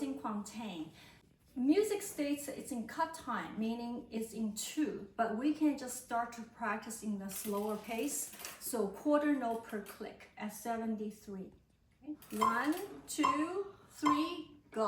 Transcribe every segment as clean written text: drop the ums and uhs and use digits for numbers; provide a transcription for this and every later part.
Cinquantaine. Music states it's in cut time, meaning it's in 2, but we can just start to practice in the slower pace. So quarter note per click at 73. Okay. 1, 2, 3, go.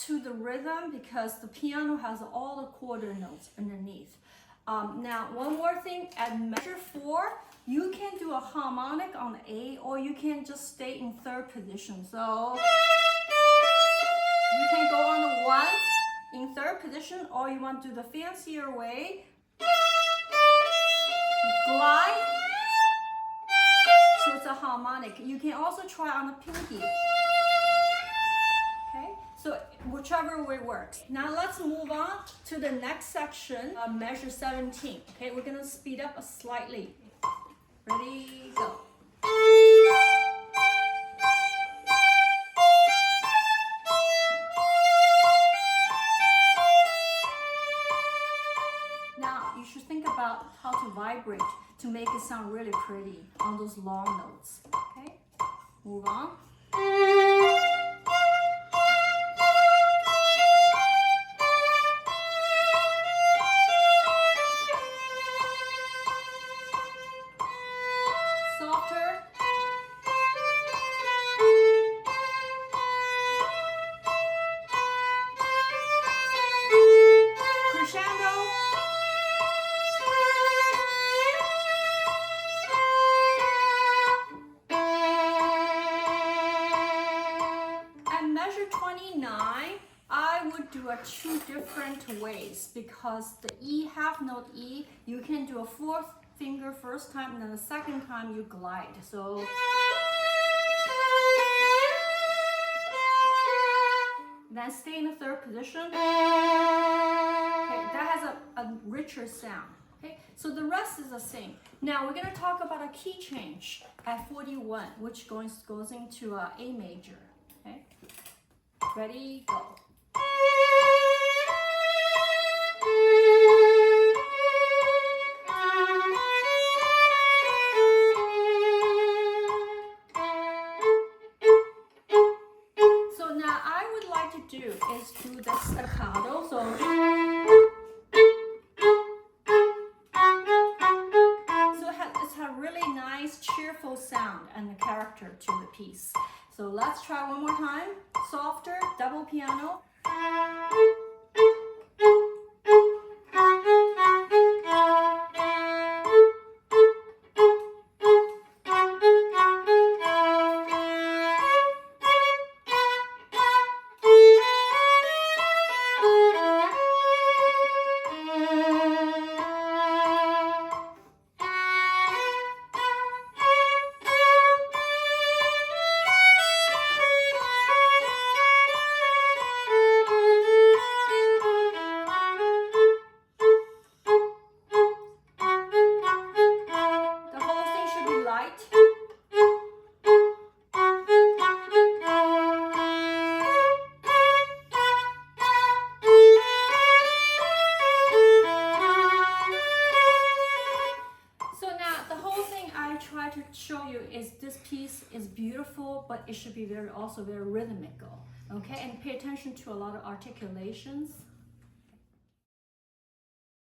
To the rhythm because the piano has all the quarter notes underneath. Now, one more thing, at measure 4, you can do a harmonic on A or you can just stay in 3rd position. So you can go on the 1 in 3rd position, or you want to do the fancier way. Glide. So it's a harmonic. You can also try on the pinky. So whichever way works. Now let's move on to the next section, measure 17. Okay, we're gonna speed up slightly. Ready, go. Now you should think about how to vibrate to make it sound really pretty on those long notes. Okay, move on. I would do 2 different ways because the E, half note E, you can do a 4th finger first time and then the 2nd time you glide. So then stay in the 3rd position. Okay, that has a richer sound. Okay, so the rest is the same. Now we're going to talk about a key change at 41, which goes into A major. Okay, ready, go. Is do the staccato, so it's a really nice cheerful sound and character to the piece. So let's try one more time. Softer, double piano. Show you is this piece is beautiful, but it should be also very rhythmical. Okay, and pay attention to a lot of articulations.